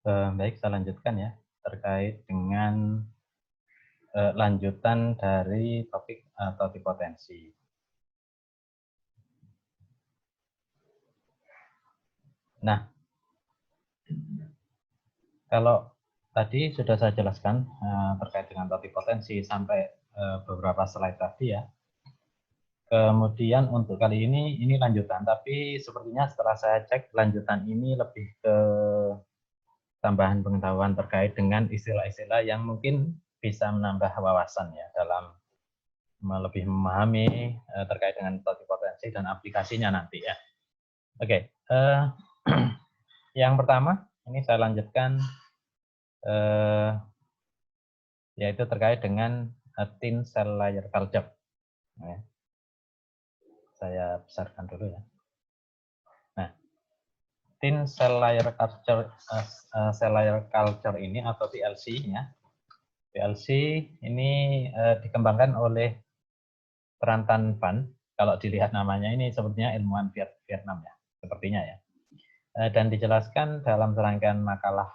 Baik, saya lanjutkan ya, terkait dengan lanjutan dari topik totipotensi. Nah, kalau tadi sudah saya jelaskan terkait dengan totipotensi sampai beberapa slide tadi ya. Kemudian untuk kali ini lanjutan, tapi sepertinya setelah saya cek lanjutan ini lebih ke tambahan pengetahuan terkait dengan istilah-istilah yang mungkin bisa menambah wawasan ya dalam lebih memahami terkait dengan totipotensi dan aplikasinya nanti ya. Oke, yang pertama ini saya lanjutkan yaitu terkait dengan thin cell layer culture. Ya. Saya besarkan dulu ya. Nah, thin cell layer culture ini atau TLC ya. TLC ini dikembangkan oleh Tran Van. Kalau dilihat namanya ini sepertinya ilmuwan Vietnam ya, sepertinya ya. Dan dijelaskan dalam serangkaian makalah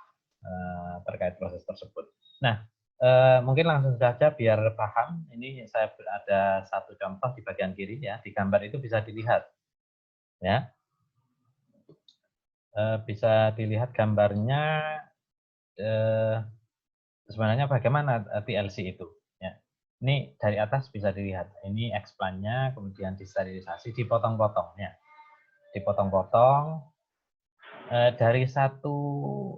terkait proses tersebut. Nah, mungkin langsung saja biar paham. Ini saya ada satu contoh di bagian kiri ya, di gambar itu bisa dilihat ya. Bisa dilihat gambarnya sebenarnya bagaimana TLC itu. Ya. Ini dari atas bisa dilihat. Ini explant-nya, kemudian disterilisasi, dipotong-potong ya. Dipotong-potong. Dari satu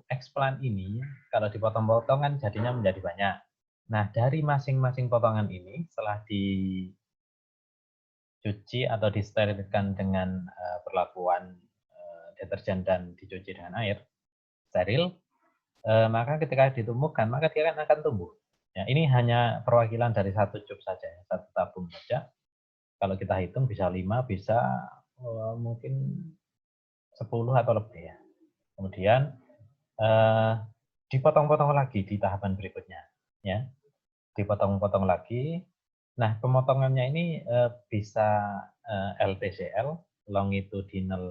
explant ini, kalau dipotong-potong kan jadinya menjadi banyak. Nah, dari masing-masing potongan ini, setelah dicuci atau disterilkan dengan perlakuan deterjen dan dicuci dengan air, steril, maka ketika ditumbuhkan, maka dia akan tumbuh. Ya, ini hanya perwakilan dari satu cup saja, satu tabung saja. Kalau kita hitung bisa 5, bisa mungkin 10 atau lebih ya. Kemudian dipotong-potong lagi di tahapan berikutnya, ya, dipotong-potong lagi. Nah, pemotongannya ini bisa LTCL, longitudinal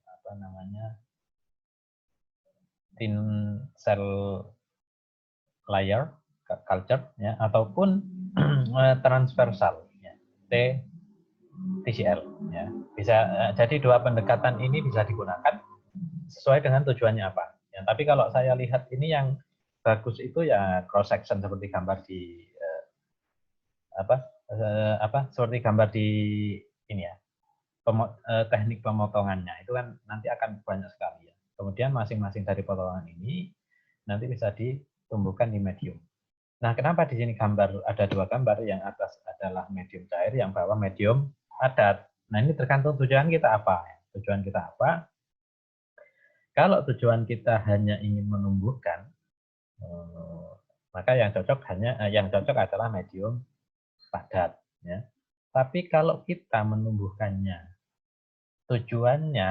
apa namanya, thin cell layer culture, ya, ataupun transversal, ya, TCL, ya. Bisa jadi dua pendekatan ini bisa digunakan sesuai dengan tujuannya apa. Ya, tapi kalau saya lihat ini yang bagus itu ya cross section seperti gambar di seperti gambar di ini ya, teknik pemotongannya itu kan nanti akan banyak sekali ya. Kemudian masing-masing dari potongan ini nanti bisa ditumbuhkan di medium. Nah, kenapa di sini ada dua gambar, yang atas adalah medium cair, yang bawah medium padat. Nah, ini tergantung tujuan kita apa. Tujuan kita apa? Kalau tujuan kita hanya ingin menumbuhkan, maka yang cocok adalah medium padat. Ya. Tapi kalau kita menumbuhkannya, tujuannya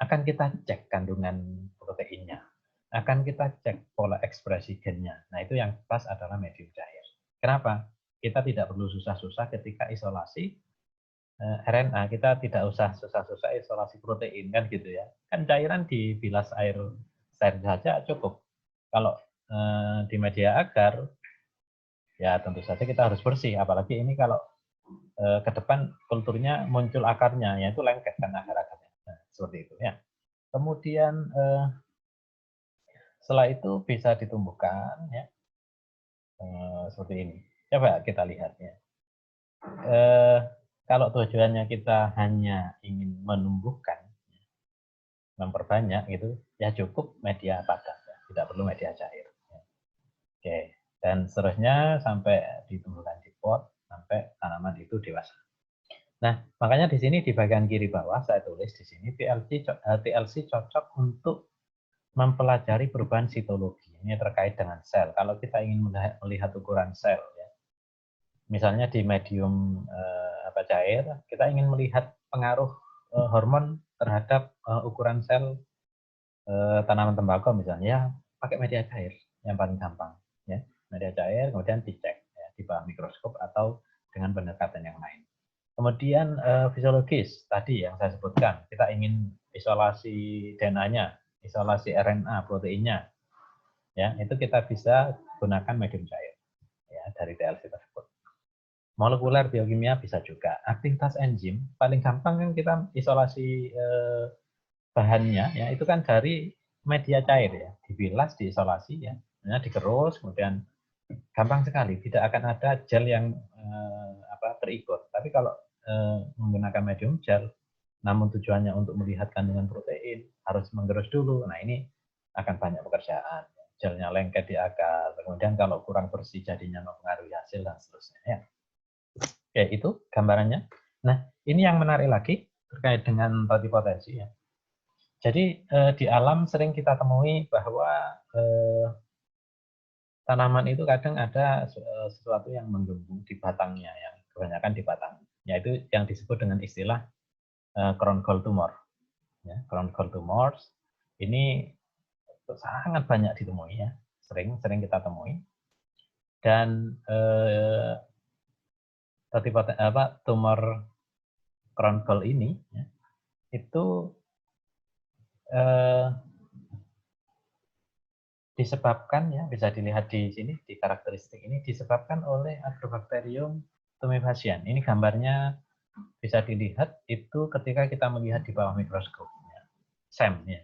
akan kita cek kandungan proteinnya, akan kita cek pola ekspresi gennya. Nah, itu yang pas adalah medium cair. Kenapa? Kita tidak perlu susah-susah ketika isolasi RNA, kita tidak usah susah-susah isolasi protein kan gitu ya. Kan cairan dibilas air steril saja cukup. Kalau di media agar, ya tentu saja kita harus bersih. Apalagi ini kalau ke depan kulturnya muncul akarnya, yaitu lengket kan akar-akarnya. Nah, seperti itu ya. Kemudian setelah itu bisa ditumbuhkan ya, seperti ini. Coba kita lihat ya. Kalau tujuannya kita hanya ingin menumbuhkan, memperbanyak gitu, ya cukup media padat, ya. Tidak perlu media cair. Ya. Oke, dan seterusnya sampai ditumbuhkan di pot sampai tanaman itu dewasa. Nah, makanya di sini di bagian kiri bawah saya tulis di sini TLC cocok untuk mempelajari perubahan sitologi. Ini terkait dengan sel. Kalau kita ingin melihat ukuran sel, ya, misalnya di medium cair, kita ingin melihat pengaruh hormon terhadap ukuran sel tanaman tembakau misalnya, ya, pakai media cair yang paling gampang, ya, media cair, kemudian dicek ya, di bawah mikroskop atau dengan pendekatan yang lain. Kemudian fisiologis tadi yang saya sebutkan, kita ingin isolasi DNA-nya, isolasi RNA proteinnya. ya itu kita bisa gunakan medium cair ya dari TLC tersebut. Molekuler biokimia bisa juga. Aktivitas enzim paling gampang kan kita isolasi bahannya ya itu kan dari media cair ya, dibilas, diisolasi ya, digerus, kemudian gampang sekali, tidak akan ada gel yang terikut. Tapi kalau menggunakan medium gel, namun tujuannya untuk melihat kandungan protein, harus menggerus dulu. Nah ini akan banyak pekerjaan. Gelnya lengket di akar, kemudian kalau kurang bersih jadinya mempengaruhi hasil dan seterusnya. Ya. Oke, itu gambarannya. Nah, ini yang menarik lagi terkait dengan totipotensi ya. Jadi di alam sering kita temui bahwa tanaman itu kadang ada sesuatu yang menggembung di batangnya, yang kebanyakan di batang, yaitu yang disebut dengan istilah crown gall tumor. Ya, crown gall tumors ini sangat banyak ditemui ya, sering kita temui. Dan tumor crown gall ini ya, itu disebabkan ya, bisa dilihat di sini di karakteristik ini, disebabkan oleh Agrobacterium tumefaciens. Ini gambarnya bisa dilihat itu ketika kita melihat di bawah mikroskop ya. SEM ya,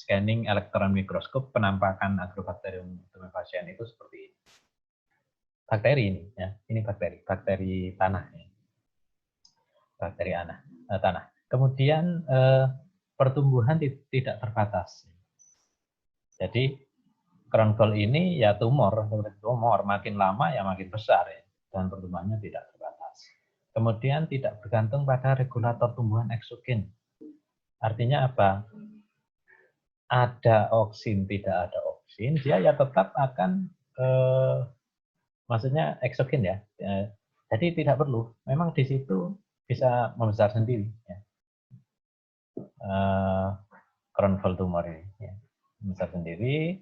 scanning elektron mikroskop, penampakan Agrobacterium tumefaciens itu seperti ini. Bakteri ini ya, ini bakteri tanah ya. Bakteri tanah. Kemudian pertumbuhan tidak terbatas. Jadi crown gall ini ya tumor makin lama ya makin besar ya, dan pertumbuhannya tidak terbatas. Kemudian tidak bergantung pada regulator tumbuhan eksogen. Artinya apa? Ada oksin, tidak ada oksin, dia ya tetap akan maksudnya eksogen ya. Jadi tidak perlu. Memang di situ bisa membesar sendiri ya. Crown gall tumor ini ya. Membesar sendiri.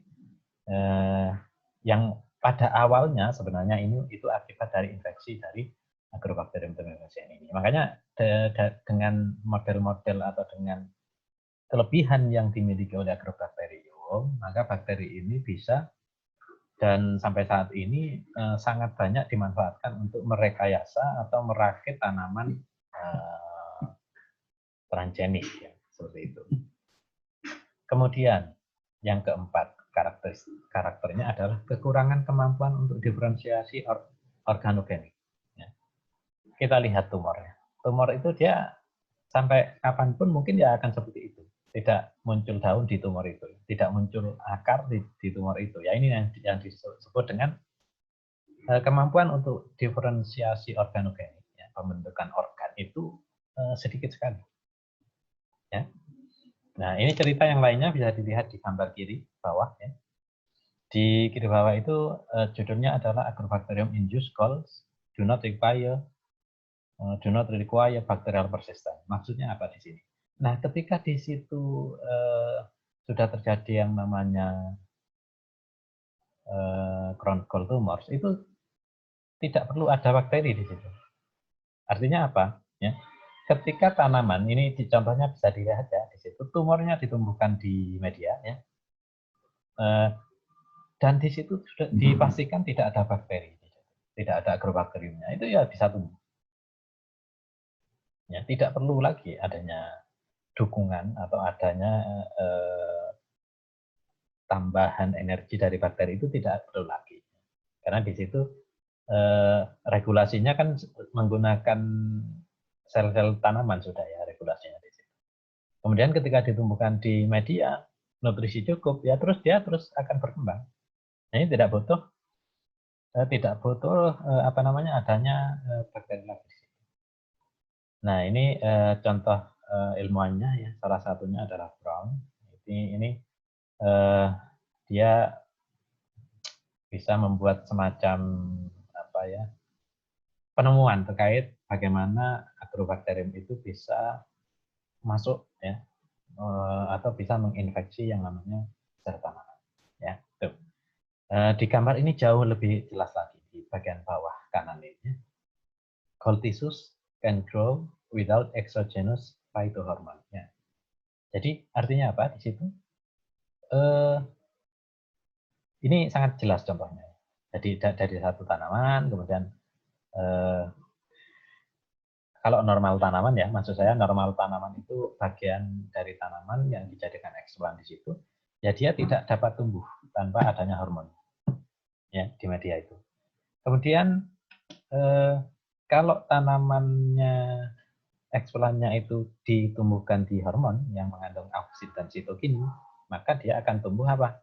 Yang pada awalnya sebenarnya itu akibat dari infeksi dari Agrobacterium tumefaciens ini. Makanya dengan model-model atau dengan kelebihan yang dimiliki oleh Agrobacterium, maka bakteri ini bisa dan sampai saat ini sangat banyak dimanfaatkan untuk merekayasa atau merakit tanaman transgenik ya, seperti itu. Kemudian yang keempat, karakternya adalah kekurangan kemampuan untuk diferensiasi organogenik. Ya. Kita lihat tumornya. Tumor itu dia sampai kapanpun mungkin ya akan seperti itu. Tidak muncul daun di tumor itu, tidak muncul akar di tumor itu. Ya ini yang disebut dengan kemampuan untuk diferensiasi organogenik. Ya, pembentukan organ itu sedikit sekali. Ya. Nah, ini cerita yang lainnya bisa dilihat di gambar kiri bawah ya. Di kiri bawah itu judulnya adalah Agrobacterium induced galls do not require bacterial persistence. Maksudnya apa di sini? Nah, ketika di situ sudah terjadi yang namanya crown gall tumors, itu tidak perlu ada bakteri di situ. Artinya apa? Ya, ketika tanaman ini contohnya bisa dilihat ya di situ tumornya ditumbuhkan di media ya, dan di situ sudah dipastikan tidak ada bakteri, tidak ada agrobakteriumnya, itu ya bisa tumbuh. Ya, tidak perlu lagi adanya dukungan atau adanya tambahan energi dari bakteri, itu tidak perlu lagi, karena di situ regulasinya kan menggunakan sel-sel tanaman sudah ya regulasinya di situ. Kemudian ketika ditumbuhkan di media nutrisi cukup ya dia terus akan berkembang. Nah, ini tidak butuh adanya bakteri lagi. Nah ini contoh ilmuannya ya, salah satunya adalah Brown. Ini dia bisa membuat semacam penemuan terkait bagaimana Agrobacterium itu bisa masuk ya atau bisa menginfeksi yang namanya sel tanaman ya. Tuh. Di gambar ini jauh lebih jelas lagi di bagian bawah kanan ini. Gall tissues can grow without exogenous phytohormone ya. Jadi artinya apa di situ? Ini sangat jelas contohnya. Jadi dari satu tanaman, kemudian kalau normal tanaman ya, maksud saya normal tanaman itu bagian dari tanaman yang dijadikan eksploran di situ, ya dia tidak dapat tumbuh tanpa adanya hormon ya di media itu. Kemudian kalau tanamannya eksplorannya itu ditumbuhkan di hormon yang mengandung auksin dan sitokinin, maka dia akan tumbuh apa?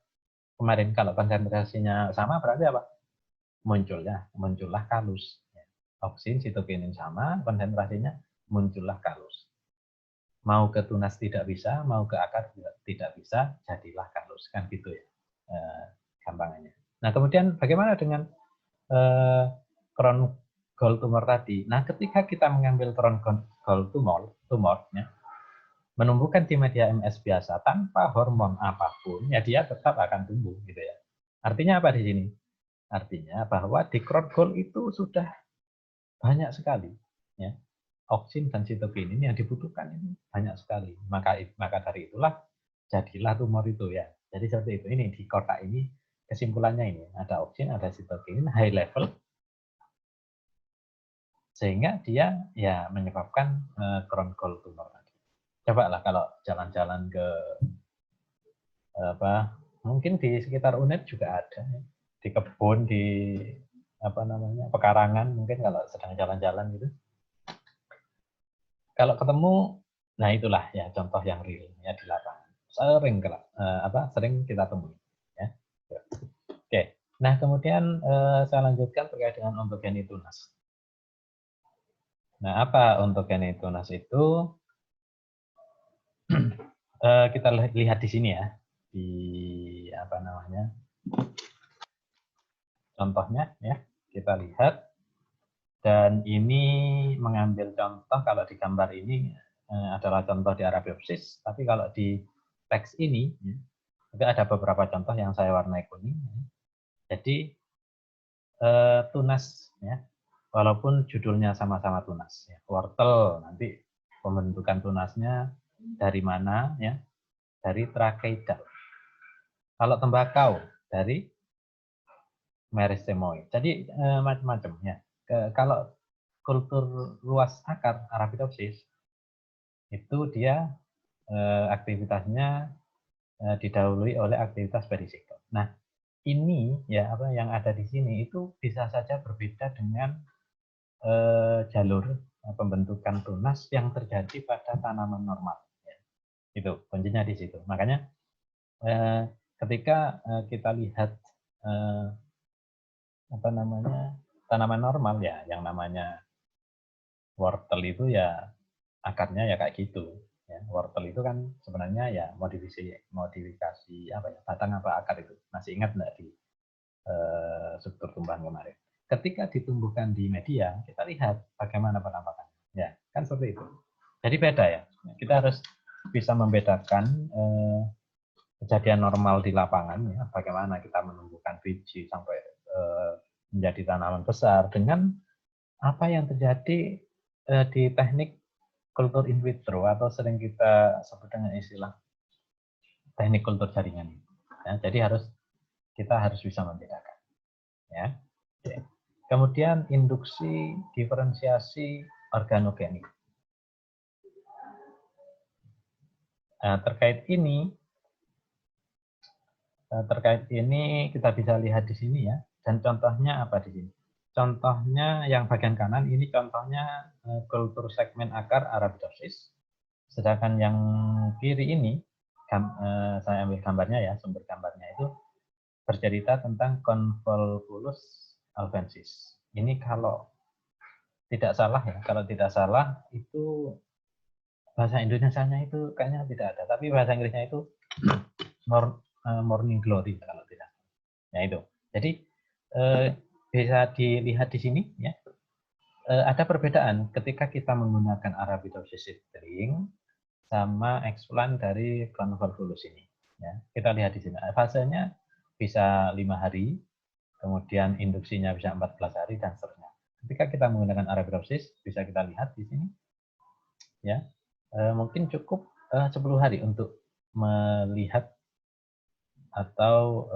Kemarin kalau konsentrasinya sama berarti apa? Muncullah kalus. Auksin, sitokinin sama, konsentrasinya muncullah kalus. Mau ke tunas tidak bisa, mau ke akar tidak bisa, jadilah kalus. Kan gitu ya gampangannya. Nah kemudian bagaimana dengan crown gall tumor tadi? Nah ketika kita mengambil crown gall tumornya, menumbuhkan di media MS biasa tanpa hormon apapun, ya dia tetap akan tumbuh gitu ya. Artinya apa di sini? Artinya bahwa di crown gall itu sudah banyak sekali ya auksin dan sitokinin yang dibutuhkan ini banyak sekali. Maka dari itulah jadilah tumor itu ya. Jadi seperti itu. Ini di kotak ini kesimpulannya ini ada auksin, ada sitokinin high level sehingga dia ya menyebabkan crown gall tumor tadi. Coba lah kalau jalan-jalan ke apa mungkin di sekitar UNED juga ada di kebun di apa namanya pekarangan mungkin kalau sedang jalan-jalan gitu. Kalau ketemu, nah itulah ya contoh yang real ya di lapangan. Sering kita temui. Ya. Oke. Nah kemudian saya lanjutkan terkait dengan ontogeny tunas. Nah apa ontogeny tunas itu? Kita lihat di sini ya di apa namanya contohnya ya kita lihat dan ini mengambil contoh kalau di gambar ini adalah contoh di Arabidopsis tapi kalau di teks ini itu ada beberapa contoh yang saya warnai kuning jadi tunas ya walaupun judulnya sama-sama tunas ya. Wortel nanti pembentukan tunasnya dari mana ya dari tracheidal. Kalau tembakau dari meristemoid. Jadi macam-macam ya. Kalau kultur luas akar Arabidopsis itu dia aktivitasnya didahului oleh aktivitas perisikton. Nah, ini ya apa yang ada di sini itu bisa saja berbeda dengan jalur pembentukan tunas yang terjadi pada tanaman normal. Ya. Itu kuncinya di situ. Makanya ketika kita lihat apa namanya tanaman normal ya yang namanya wortel itu ya akarnya ya kayak gitu ya wortel itu kan sebenarnya ya modifikasi apa ya batang apa akar itu masih ingat nggak di struktur tumbuhan kemarin ketika ditumbuhkan di media kita lihat bagaimana penampakannya ya kan seperti itu jadi beda ya kita harus bisa membedakan kejadian normal di lapangan ya bagaimana kita menumbuhkan biji sampai menjadi tanaman besar dengan apa yang terjadi di teknik kultur in vitro atau sering kita sebut dengan istilah teknik kultur jaringan. Ya, jadi kita harus bisa membedakan. Ya. Kemudian induksi diferensiasi organogenik. Nah, terkait ini kita bisa lihat di sini ya. Dan contohnya apa di sini? Contohnya yang bagian kanan ini contohnya kultur segmen akar Arabidopsis. Sedangkan yang kiri ini saya ambil gambarnya ya, sumber gambarnya itu bercerita tentang Convolvulus albensis. Ini kalau tidak salah ya, kalau tidak salah itu bahasa Indonesianya itu kayaknya tidak ada, tapi bahasa Inggrisnya itu morning glory kalau tidak. Ya itu. Jadi bisa dilihat di sini ya. Ada perbedaan ketika kita menggunakan Arabidopsis seedling sama eksplan dari Convolvulus ini. Ya, kita lihat di sini. Fasenya bisa 5 hari, kemudian induksinya bisa 14 hari dan seterusnya. Ketika kita menggunakan Arabidopsis, bisa kita lihat di sini. Ya, mungkin cukup 10 hari untuk melihat atau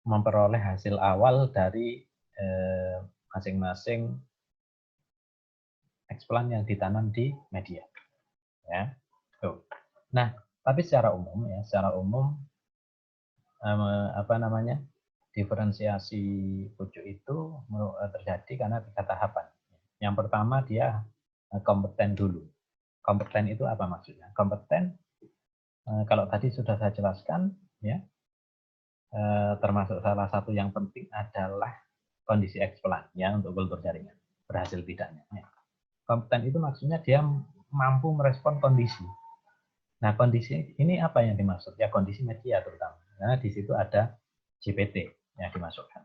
memperoleh hasil awal dari masing-masing eksplan yang ditanam di media. Ya. Tuh. Nah, tapi secara umum ya, diferensiasi pucuk itu terjadi karena 3 tahapan. Yang pertama dia kompeten dulu. Kompeten itu apa maksudnya? Kompeten kalau tadi sudah saya jelaskan ya, termasuk salah satu yang penting adalah kondisi eksplan ya untuk kultur jaringan, berhasil tidaknya. Ya. Kompeten itu maksudnya dia mampu merespon kondisi. Nah, kondisi ini apa yang dimaksud? Ya kondisi media terutama. Karena di situ ada GPT yang dimasukkan.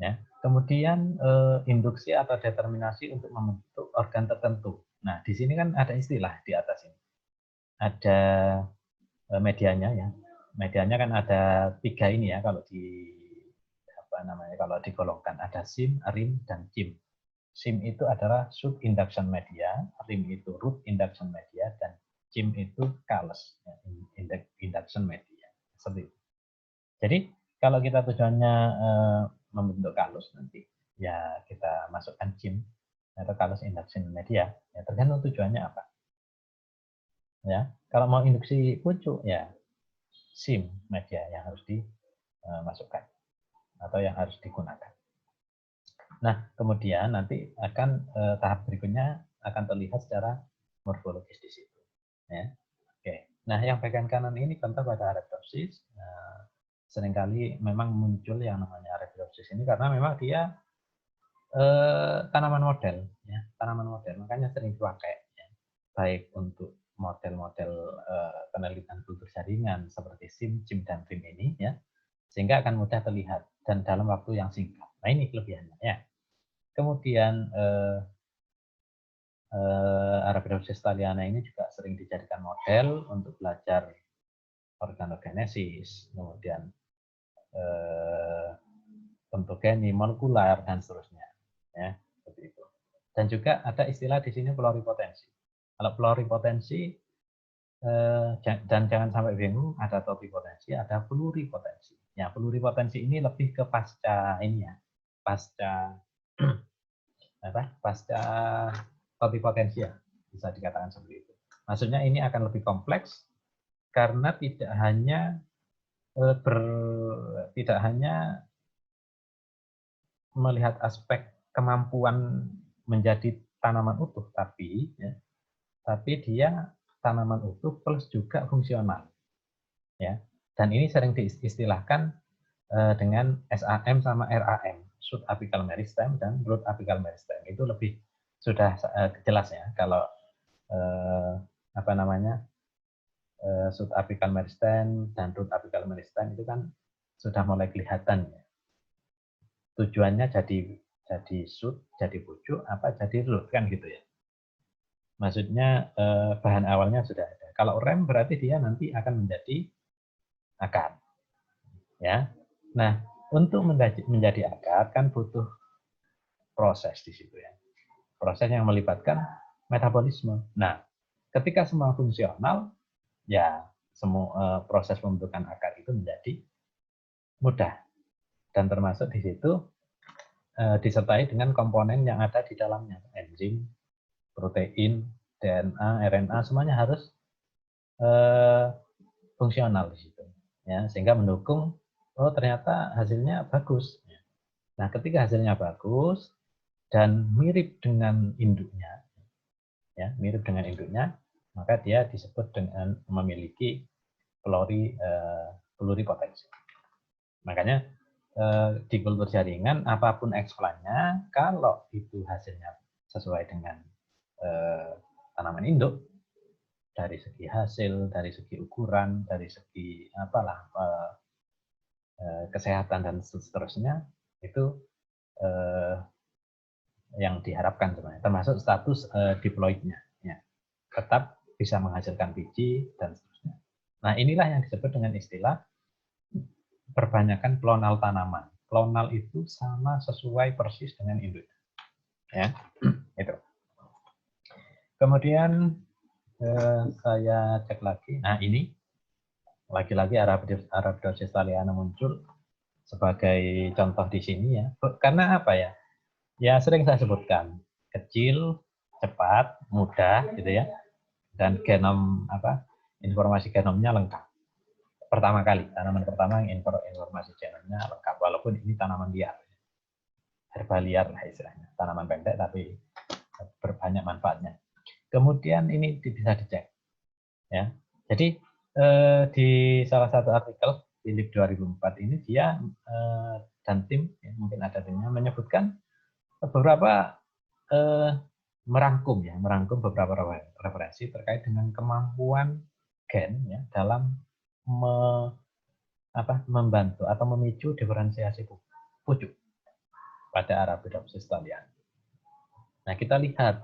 Ya. Kemudian induksi atau determinasi untuk membentuk organ tertentu. Nah, di sini kan ada istilah di atas ini. Ada medianya ya. Medianya kan ada 3 ini ya kalau kalau digolongkan ada SIM, RIM, dan CIM. SIM itu adalah sub induction media, RIM itu root induction media, dan CIM itu callus induction media. Seperti itu. Jadi kalau kita tujuannya membentuk callus nanti, ya kita masukkan CIM atau callus induction media. Ya tergantung tujuannya apa. Ya, kalau mau induksi pucuk ya SIM media yang harus dimasukkan atau yang harus digunakan. Nah, kemudian nanti akan tahap berikutnya akan terlihat secara morfologis di situ. Ya. Oke. Nah, yang bagian kanan ini contoh pada Arabidopsis. Seringkali memang muncul yang namanya Arabidopsis ini karena memang dia tanaman model, ya, tanaman model. Makanya sering dipakai, ya. Baik untuk model-model penelitian kultur jaringan seperti SIM, CIM, dan RIM ini, ya, sehingga akan mudah terlihat dan dalam waktu yang singkat. Nah, ini kelebihannya, ya. Kemudian Arabidopsis thaliana ini juga sering dijadikan model untuk belajar organogenesis, kemudian ontogeni, molekular, dan seterusnya. Ya, seperti itu. Dan juga ada istilah di sini pluripotensi. Kalau pluripotensi dan jangan sampai bingung, ada topipotensi, ada pluripotensi. Ya, pluripotensi ini lebih ke pasca ini ya, pasca topipotensi ya, bisa dikatakan seperti itu. Maksudnya ini akan lebih kompleks karena tidak hanya melihat aspek kemampuan menjadi tanaman utuh, tapi dia tanaman utuh plus juga fungsional, ya. Dan ini sering diistilahkan dengan SAM sama RAM, shoot apical meristem dan root apical meristem. Itu lebih sudah jelas ya kalau shoot apical meristem dan root apical meristem itu kan sudah mulai kelihatan ya. Tujuannya jadi shoot, jadi pucuk, apa jadi root kan gitu ya. Maksudnya bahan awalnya sudah ada. Kalau rem berarti dia nanti akan menjadi akar. Ya. Nah, untuk menjadi akar kan butuh proses di situ ya. Proses yang melibatkan metabolisme. Nah, ketika semua fungsional, ya semua proses pembentukan akar itu menjadi mudah. Dan termasuk di situ disertai dengan komponen yang ada di dalamnya, enzim, protein, DNA, RNA, semuanya harus fungsional di situ, ya, sehingga mendukung ternyata hasilnya bagus. Nah, ketika hasilnya bagus dan mirip dengan induknya, ya, maka dia disebut dengan memiliki pluripotensi. Makanya di kultur jaringan apapun eksplannya, kalau itu hasilnya sesuai dengan tanaman induk, dari segi hasil, dari segi ukuran, dari segi kesehatan dan seterusnya, itu yang diharapkan sebenarnya, termasuk status diploidnya, ya, tetap bisa menghasilkan biji dan seterusnya. Nah, inilah yang disebut dengan istilah perbanyakan klonal tanaman. Klonal itu sama sesuai persis dengan induk, ya, itu. Kemudian saya cek lagi. Nah, ini lagi-lagi Arabidopsis thaliana muncul sebagai contoh di sini ya. Karena apa ya? Ya sering saya sebutkan, kecil, cepat, mudah gitu ya. Dan genom informasi genomnya lengkap. Pertama kali, tanaman pertama yang informasi genomnya lengkap, walaupun ini tanaman liar. Herba liar lah istilahnya. Tanaman pendek tapi berbanyak manfaatnya. Kemudian ini bisa dicek. Ya. Jadi di salah satu artikel Philip 2004 ini dia dan tim ya, mungkin ada timnya menyebutkan beberapa merangkum beberapa referensi terkait dengan kemampuan gen ya, dalam membantu atau memicu diferensiasi pucuk pada Arabidopsis thaliana. Nah, kita lihat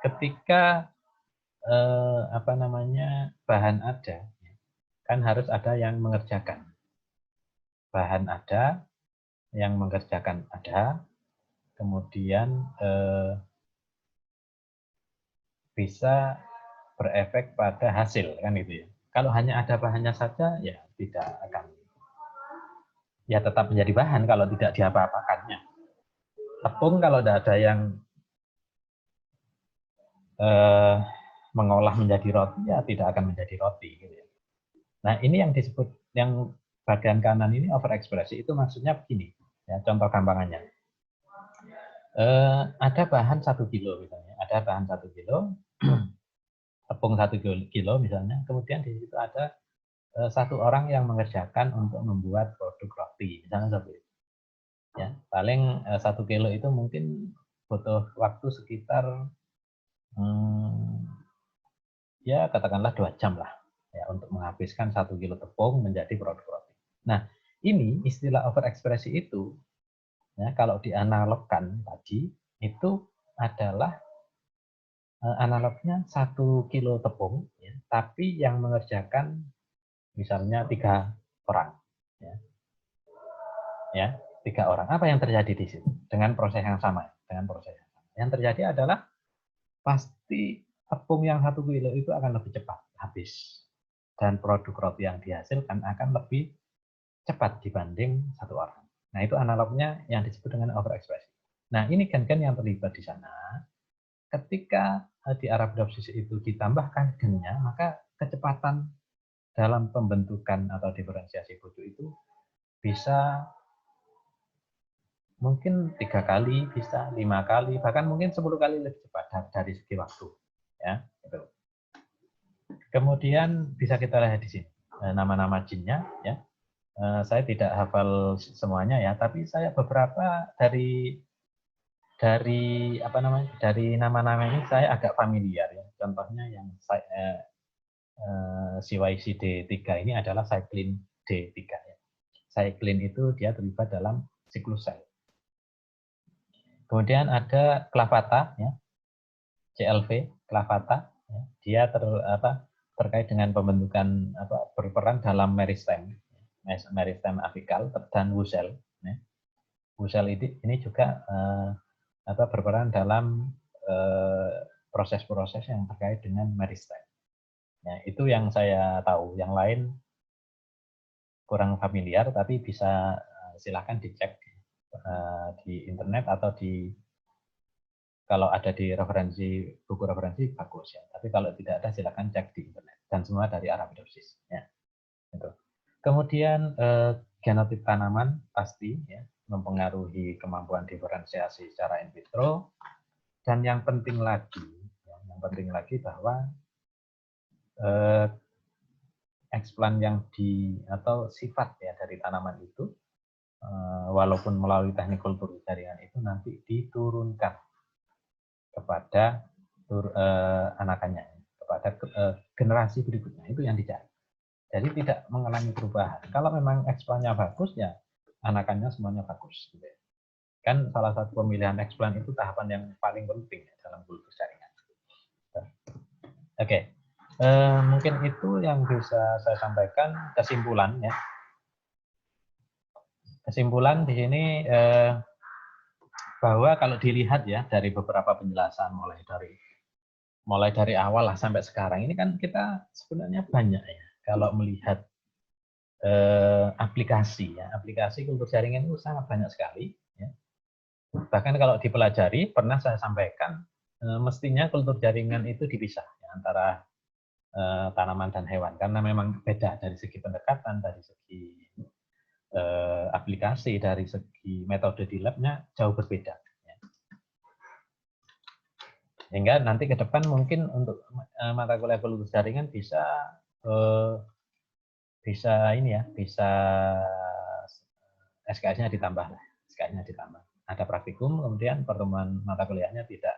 ketika bahan ada, kan harus ada yang mengerjakan. Bahan ada, yang mengerjakan ada, kemudian bisa berefek pada hasil, kan gitu ya. Kalau hanya ada bahannya saja, ya tidak akan, ya tetap menjadi bahan kalau tidak diapa-apakannya. Tepung kalau tidak ada yang mengolah menjadi roti, ya tidak akan menjadi roti. Gitu ya. Nah, ini yang disebut, yang bagian kanan ini overekspresi, itu maksudnya begini, ya, contoh gampangannya. Ada bahan 1 kilo misalnya, ada bahan 1 kilo, tepung 1 kilo misalnya, kemudian di situ ada 1 orang yang mengerjakan untuk membuat produk roti, misalnya seperti itu. Ya, paling 1 kilo itu mungkin butuh waktu sekitar ya katakanlah 2 jam lah ya untuk menghabiskan 1 kilo tepung menjadi produk roti. Nah, ini istilah overekspresi itu ya, kalau dianalogkan tadi itu adalah analognya 1 kilo tepung ya, tapi yang mengerjakan misalnya 3 orang ya. Ya, 3 orang. Apa yang terjadi di situ dengan proses yang sama? Yang terjadi adalah pasti tepung yang 1 kilo itu akan lebih cepat habis dan produk roti yang dihasilkan akan lebih cepat dibanding 1 orang. Nah, itu analognya yang disebut dengan overekspresi. Nah, ini gen-gen yang terlibat di sana. Ketika di Arabidopsis itu ditambahkan gennya, maka kecepatan dalam pembentukan atau diferensiasi pucuk itu bisa mungkin 3 kali, bisa 5 kali, bahkan mungkin 10 kali lebih cepat dari segi waktu. Ya, gitu. Kemudian bisa kita lihat di sini nama-nama jinnya. Ya, saya tidak hafal semuanya ya, tapi saya beberapa dari nama-nama ini saya agak familiar ya. Contohnya yang CYCD3 ini adalah cyclin D3 ya. Cyclin itu dia terlibat dalam siklus sel. Kemudian ada clavata ya. CLV clavata ya. Dia terkait dengan pembentukan berperan dalam meristem apikal dan wusel ya. Wusel ini juga berperan dalam proses-proses yang terkait dengan meristem. Ya, itu yang saya tahu. Yang lain kurang familiar, tapi bisa silakan dicek di internet atau kalau ada di buku referensi bagus ya. Tapi kalau tidak ada silakan cek di internet. Dan semua dari Arabidopsis. Ya, gitu. Kemudian genotip tanaman pasti ya, mempengaruhi kemampuan diferensiasi secara in vitro. Dan yang penting lagi bahwa eksplan yang atau sifat ya dari tanaman itu walaupun melalui teknik kultur jaringan itu nanti diturunkan kepada anakannya, kepada generasi berikutnya, itu yang dicari. Jadi tidak mengalami perubahan. Kalau memang eksplannya bagus ya anakannya semuanya bagus. Gitu. Kan salah satu pemilihan eksplan itu tahapan yang paling penting dalam kultur jaringan. Oke. Mungkin itu yang bisa saya sampaikan kesimpulan ya. Kesimpulan di sini bahwa kalau dilihat ya dari beberapa penjelasan mulai dari awal lah sampai sekarang ini kan kita sebenarnya banyak ya kalau melihat aplikasi ya. Aplikasi kultur jaringan itu sangat banyak sekali ya. Bahkan kalau dipelajari, pernah saya sampaikan, mestinya kultur jaringan itu dipisah ya, antara tanaman dan hewan, karena memang beda dari segi pendekatan, dari segi aplikasi, dari segi metode di labnya jauh berbeda. Ya. Sehingga nanti ke depan mungkin untuk mata kuliah kultur jaringan bisa ini ya, bisa SKS-nya ditambah, SKS-nya ditambah. Ada praktikum, kemudian pertemuan mata kuliahnya tidak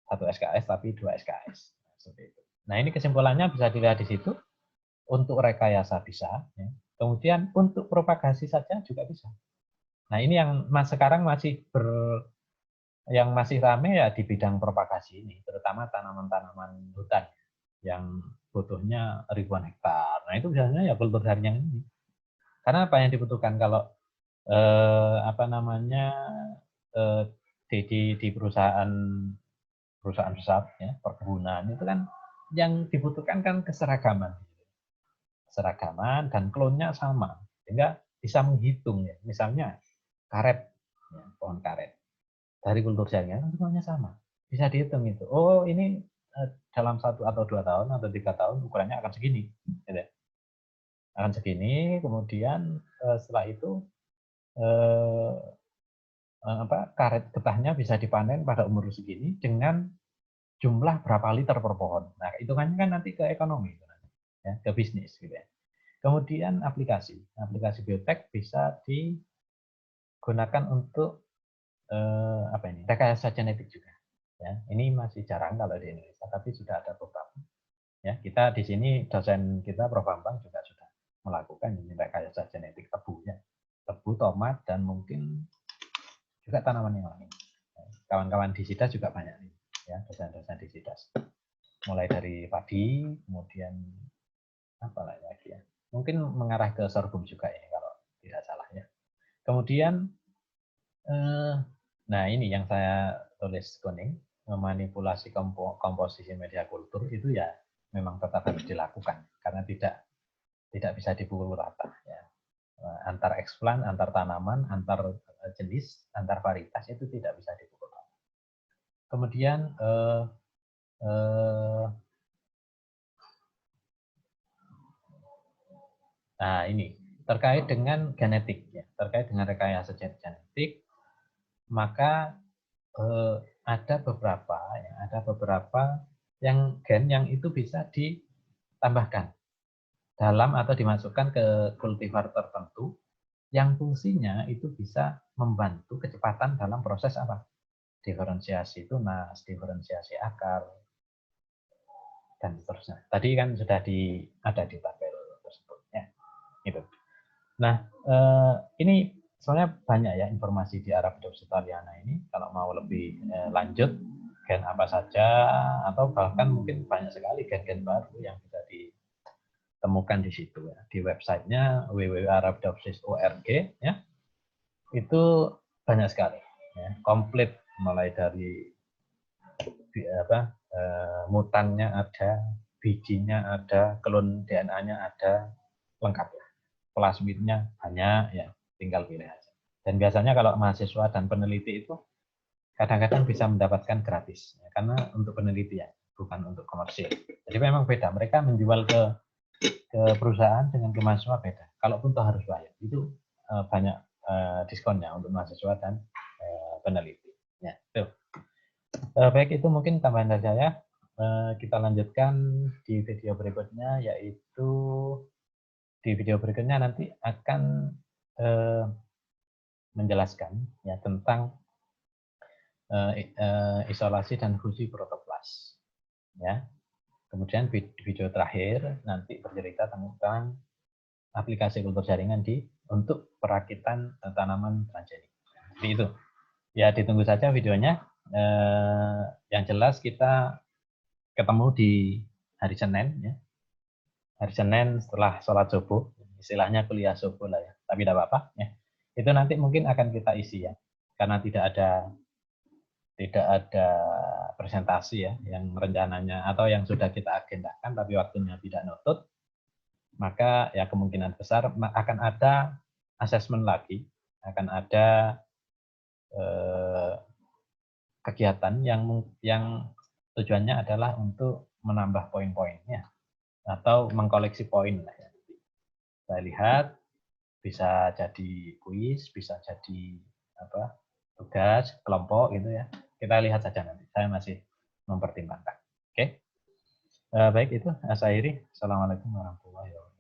1 SKS tapi 2 SKS. Seperti itu. Nah, ini kesimpulannya bisa dilihat di situ. Untuk rekayasa bisa, ya. Kemudian untuk propagasi saja juga bisa. Nah, ini yang sekarang yang masih rame ya di bidang propagasi ini, terutama tanaman-tanaman hutan yang butuhnya ribuan hektar. Nah, itu biasanya ya kultur jaringan ini. Karena apa yang dibutuhkan kalau di perusahaan besar ya, perkebunan itu kan yang dibutuhkan kan keseragaman dan klonnya sama, sehingga bisa menghitung ya. Misalnya karet, ya, pohon karet dari kultur jaringan semuanya sama, bisa dihitung itu. Oh, ini dalam 1 atau 2 tahun atau 3 tahun ukurannya akan segini, gitu. Akan segini. Kemudian setelah itu karet getahnya bisa dipanen pada umur segini dengan jumlah berapa liter per pohon. Nah, hitungannya kan nanti ke ekonomi, ya, ke bisnis, gitu ya. Kemudian aplikasi biotek bisa digunakan untuk rekayasa genetik juga. Ya, ini masih jarang kalau di Indonesia, tapi sudah ada beberapa. Ya, kita di sini dosen kita Prof. Bambang juga sudah melakukan ini rekayasa genetik tebu, ya, tebu, tomat, dan mungkin juga tanaman yang lain. Kawan-kawan di SIDAS juga banyak nih, ya, dosen-dosen di SIDAS. Mulai dari padi, kemudian apa lagi ya? Mungkin mengarah ke sorghum juga ini kalau tidak salah ya. Kemudian, nah ini yang saya tulis kuning, memanipulasi komposisi media kultur itu ya memang tetap harus dilakukan karena tidak bisa dipukul rata ya. Antar eksplan, antar tanaman, antar jenis, antar varietas itu tidak bisa dipukul rata. Kemudian nah ini terkait dengan genetik ya, terkait dengan rekayasa genetik, maka ada beberapa yang gen yang itu bisa ditambahkan dalam atau dimasukkan ke kultivar tertentu yang fungsinya itu bisa membantu kecepatan dalam proses apa? Diferensiasi tunas, diferensiasi akar, dan seterusnya. Tadi kan sudah ada di tabel tersebut ya. Gitu. Nah, ini soalnya banyak ya informasi di Arabidopsis thaliana ini. Kalau mau lebih lanjut, gen apa saja, atau bahkan mungkin banyak sekali gen-gen baru yang bisa ditemukan di situ ya. Di websitenya www.arabidopsis.org ya. Itu banyak sekali ya, komplit mulai dari mutannya ada, bijinya ada, klon DNA-nya ada, lengkap ya. Plasmidnya banyak ya, tinggal pilih aja. Dan biasanya kalau mahasiswa dan peneliti itu kadang-kadang bisa mendapatkan gratis ya, karena untuk penelitian bukan untuk komersil. Jadi memang beda, mereka menjual ke perusahaan dengan ke mahasiswa beda. Kalaupun toh harus bayar, itu banyak diskonnya untuk mahasiswa dan peneliti. Ya, tuh. Baik, itu mungkin tambahan dari saya. Kita lanjutkan di video berikutnya, yaitu di video berikutnya nanti akan menjelaskan ya tentang isolasi dan fusi protoplas. Ya. Kemudian video terakhir nanti bercerita tentang aplikasi kultur jaringan untuk perakitan tanaman transgenik. Jadi itu. Ya, ditunggu saja videonya. Yang jelas kita ketemu di hari Senin ya. Hari Senin setelah sholat subuh, istilahnya kuliah subuh lah ya, tapi tidak apa-apa ya. Itu nanti mungkin akan kita isi ya, karena tidak ada presentasi ya yang rencananya atau yang sudah kita agendakan tapi waktunya tidak nutut. maka ya kemungkinan besar akan ada asesmen lagi, akan ada kegiatan yang tujuannya adalah untuk menambah poin-poinnya atau mengkoleksi poin. Saya lihat bisa jadi kuis, bisa jadi tugas kelompok gitu ya. Kita lihat saja nanti. Saya masih mempertimbangkan. Oke. Baik itu, saya akhiri. Assalamualaikum warahmatullahi wabarakatuh.